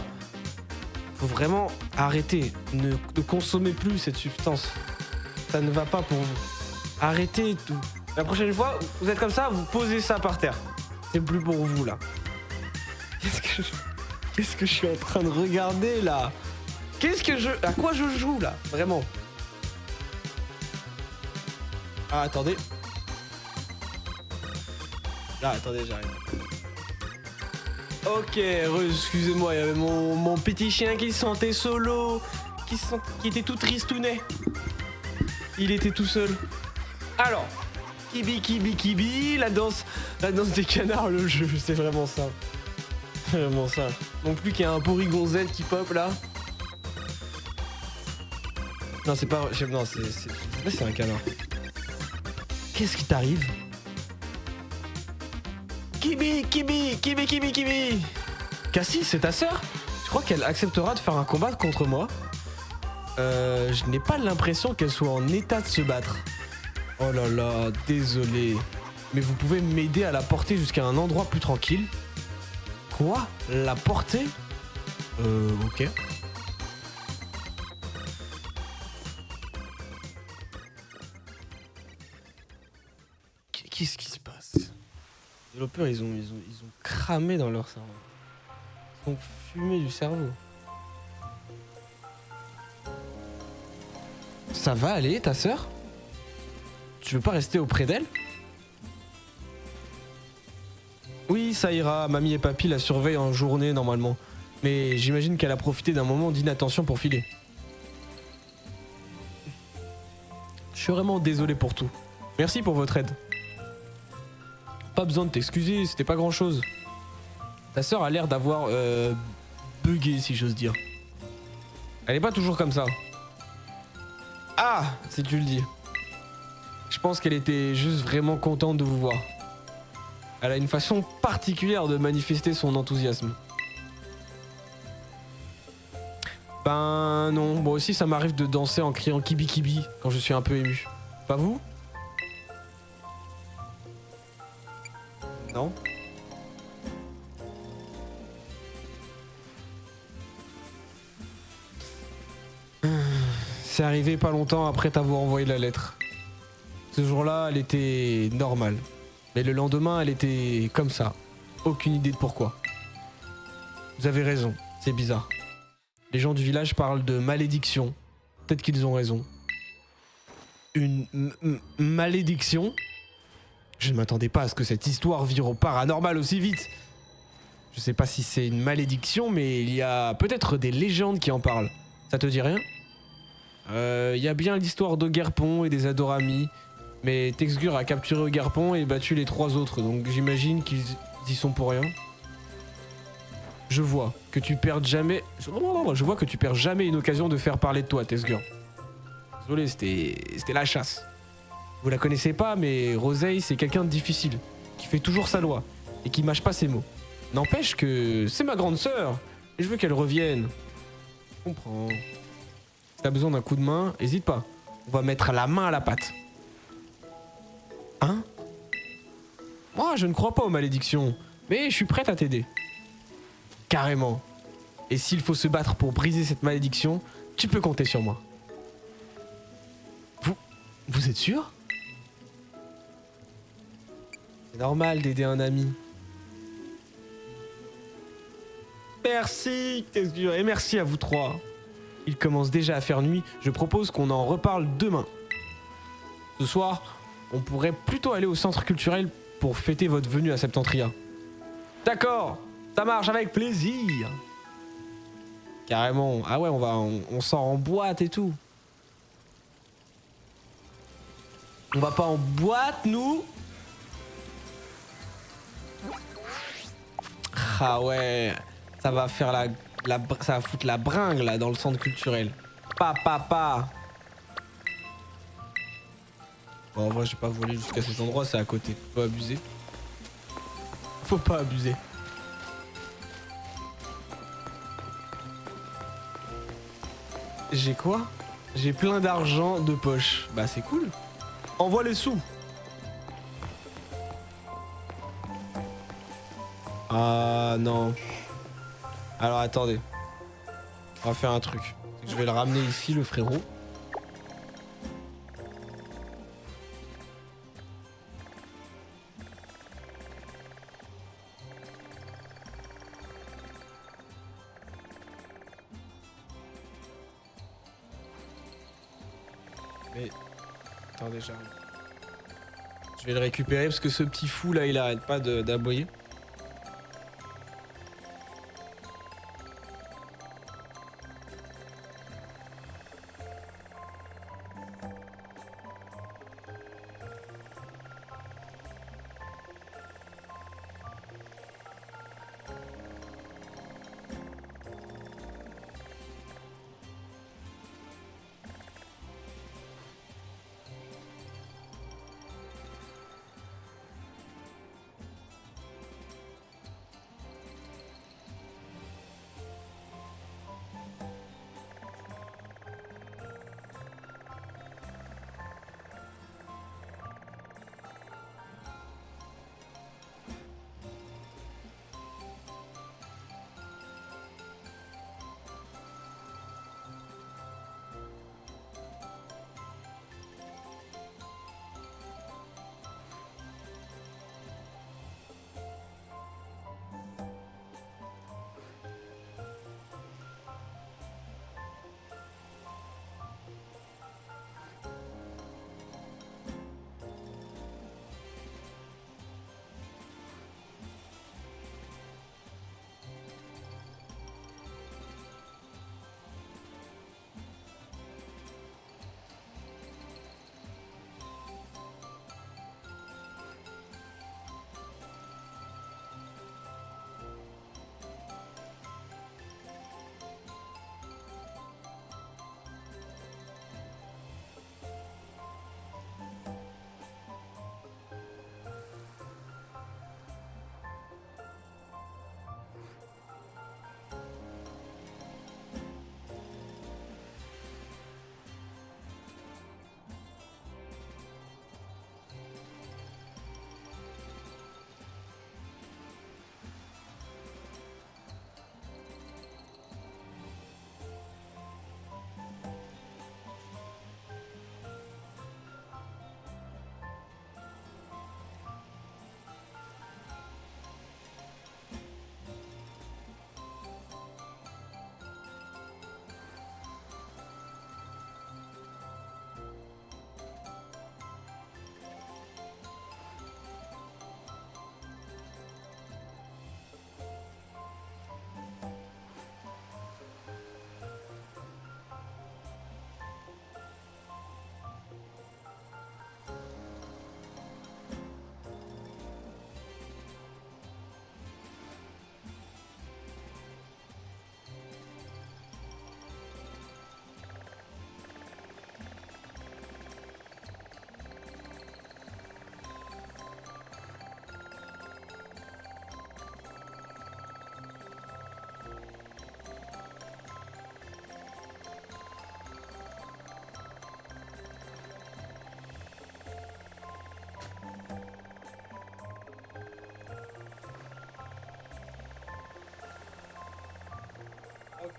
Faut vraiment arrêter. Ne consommez plus cette substance. Ça ne va pas pour vous. Arrêtez tout. La prochaine fois, vous êtes comme ça, vous posez ça par terre. C'est plus pour vous là. Qu'est-ce que je suis en train de regarder là? À quoi je joue là? Vraiment. Ah, attendez. Ah, attendez, j'arrive. Ok, excusez-moi, il y avait mon petit chien qui se sentait solo, qui était tout tristounet. Il était tout seul. Alors, Kibi, la danse des canards, le jeu, c'est vraiment ça. Vraiment ça. Non plus qu'il y a un Porygon-Z qui pop là. Non, c'est pas... Non, c'est un canard. Qu'est-ce qui t'arrive? Kibi. Cassie, c'est ta sœur? Tu crois qu'elle acceptera de faire un combat contre moi? Je n'ai pas l'impression qu'elle soit en état de se battre. Oh là là, désolé. Mais vous pouvez m'aider à la porter jusqu'à un endroit plus tranquille? Quoi? La porter? Ok. Qu'est-ce qui se passe? Les développeurs, ils ont cramé dans leur cerveau. Ils ont fumé du cerveau. Ça va aller, ta sœur? Tu veux pas rester auprès d'elle? Oui, ça ira. Mamie et papy la surveillent en journée normalement. Mais j'imagine qu'elle a profité d'un moment d'inattention pour filer. Je suis vraiment désolé pour tout. Merci pour votre aide. Pas besoin de t'excuser, c'était pas grand chose. Ta sœur a l'air d'avoir bugué, si j'ose dire. Elle est pas toujours comme ça. Ah, si tu le dis. Je pense qu'elle était juste vraiment contente de vous voir. Elle a une façon particulière de manifester son enthousiasme. Ben non, moi aussi ça m'arrive de danser en criant Kibi quand je suis un peu ému. Pas vous? Non? c'est arrivé pas longtemps après t'avoir envoyé la lettre. Ce jour-là, elle était normale. Mais le lendemain, elle était comme ça. Aucune idée de pourquoi. Vous avez raison, c'est bizarre. Les gens du village parlent de malédiction. Peut-être qu'ils ont raison. Une malédiction? Je ne m'attendais pas à ce que cette histoire vire au paranormal aussi vite. Je sais pas si c'est une malédiction, mais il y a peut-être des légendes qui en parlent. Ça te dit rien? Il y a bien l'histoire d'Ogerpon et des Adoramis. Mais Texgur a capturé Ogerpon et battu les 3 autres, donc j'imagine qu'ils y sont pour rien. Je vois que tu perds jamais... Je vois que tu perds jamais une occasion de faire parler de toi, Texgur. Désolé, c'était la chasse. Vous la connaissez pas, mais Rosei, c'est quelqu'un de difficile, qui fait toujours sa loi, et qui mâche pas ses mots. N'empêche que c'est ma grande sœur, et je veux qu'elle revienne. Je comprends. Si t'as besoin d'un coup de main, hésite pas. On va mettre la main à la pâte. Hein? Moi, je ne crois pas aux malédictions, mais je suis prête à t'aider. Carrément. Et s'il faut se battre pour briser cette malédiction, tu peux compter sur moi. Vous êtes sûr? C'est normal d'aider un ami. Merci, Texgur, et merci à vous 3. Il commence déjà à faire nuit, je propose qu'on en reparle demain. Ce soir, on pourrait plutôt aller au centre culturel pour fêter votre venue à Septentria. D'accord, ça marche avec plaisir. Carrément, ah ouais, on sort en boîte et tout. On va pas en boîte, nous? Ah ouais, ça va faire ça va foutre la bringue là dans le centre culturel. Pa. Bon, en vrai, j'ai pas volé jusqu'à cet endroit, c'est à côté. Faut pas abuser. Faut pas abuser. J'ai quoi? J'ai plein d'argent de poche. Bah c'est cool. Envoie les sous. Ah non. Alors attendez. On va faire un truc. Je vais le ramener ici, le frérot. Mais... Attendez, j'arrive. Je vais le récupérer parce que ce petit fou là, il arrête pas d'aboyer.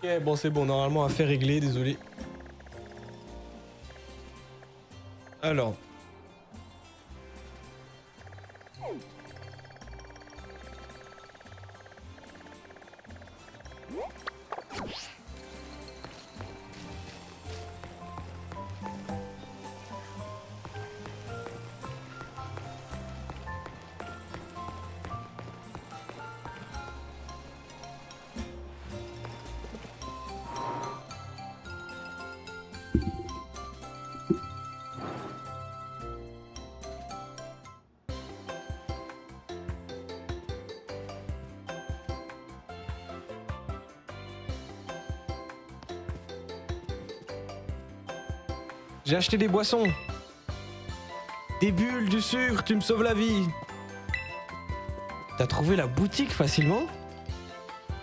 Ok, bon, c'est bon, normalement, affaire réglée, désolé. Alors. J'ai acheté des boissons. Des bulles, du sucre, tu me sauves la vie. T'as trouvé la boutique facilement?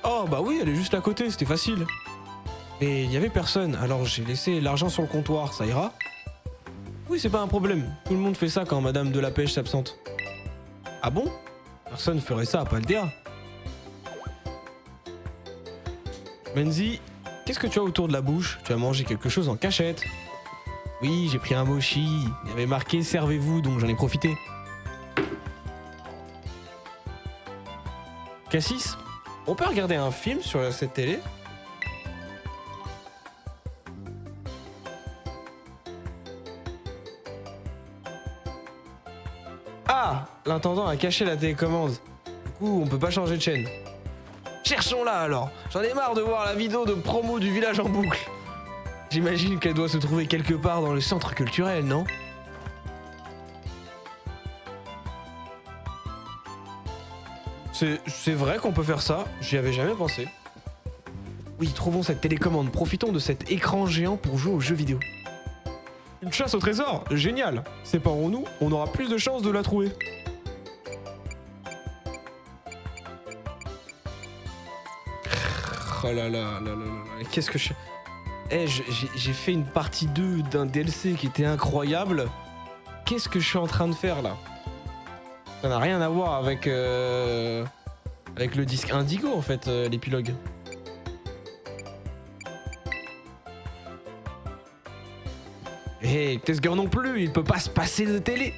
Oh bah oui, elle est juste à côté, c'était facile. Mais il y avait personne, alors j'ai laissé l'argent sur le comptoir, ça ira? Oui, c'est pas un problème. Tout le monde fait ça quand Madame de la Pêche s'absente. Ah bon? Personne ferait ça à Paldea. Menzi, qu'est-ce que tu as autour de la bouche? Tu as mangé quelque chose en cachette? Oui, j'ai pris un mochi. Il y avait marqué servez-vous, donc j'en ai profité. Cassis, on peut regarder un film sur cette télé? Ah, l'intendant a caché la télécommande. Du coup, on peut pas changer de chaîne. Cherchons-la alors. J'en ai marre de voir la vidéo de promo du village en boucle. J'imagine qu'elle doit se trouver quelque part dans le centre culturel, non? C'est vrai qu'on peut faire ça, j'y avais jamais pensé. Oui, trouvons cette télécommande, profitons de cet écran géant pour jouer aux jeux vidéo. Une chasse au trésor, génial. Séparons-nous, on aura plus de chances de la trouver. Oh là là là là là, qu'est-ce que je... Eh, j'ai fait une partie 2 d'un DLC qui était incroyable. Qu'est-ce que je suis en train de faire là? Ça n'a rien à voir avec avec le disque Indigo en fait, l'épilogue. Eh, Tesger non plus, il peut pas se passer de télé.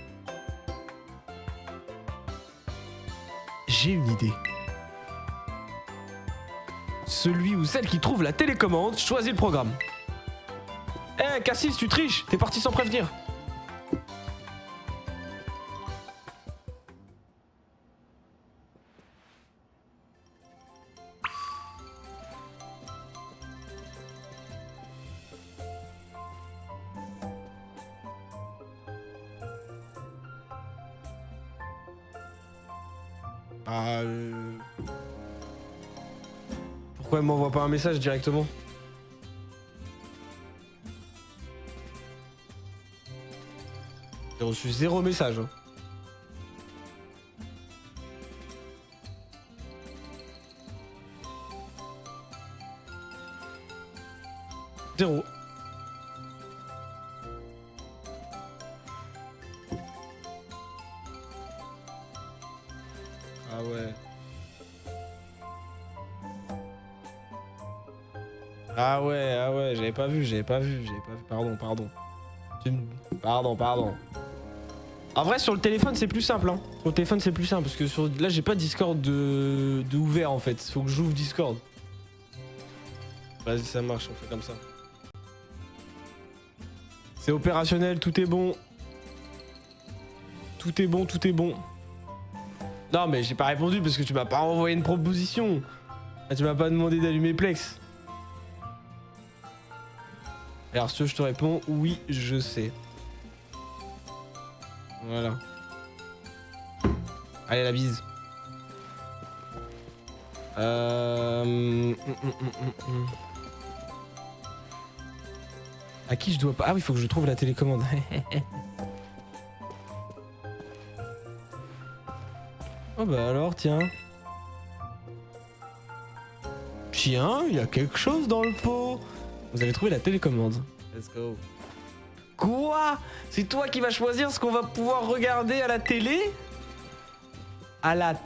J'ai une idée. Celui ou celle qui trouve la télécommande choisit le programme. Eh, Cassis, tu triches, t'es parti sans prévenir. Pourquoi elle m'envoie pas un message directement? J'ai reçu 0 message. Hein. Zéro. Ah ouais. Ah ouais, j'avais pas vu, pardon. Pardon. En vrai, sur le téléphone, c'est plus simple, hein. Sur le téléphone, c'est plus simple, parce que là, j'ai pas Discord de ouvert, en fait. Faut que j'ouvre Discord. Vas-y, ça marche, on fait comme ça. C'est opérationnel, tout est bon. Tout est bon. Non, mais j'ai pas répondu parce que tu m'as pas envoyé une proposition. Ah, tu m'as pas demandé d'allumer Plex. Alors, si je te réponds, oui, je sais. Voilà. Allez, la bise. À qui je dois pas... Ah oui, il faut que je trouve la télécommande. Oh bah alors, tiens. Tiens, il y a quelque chose dans le pot. Vous avez trouvé la télécommande. Let's go. Quoi? C'est toi qui vas choisir ce qu'on va pouvoir regarder à la télé? À la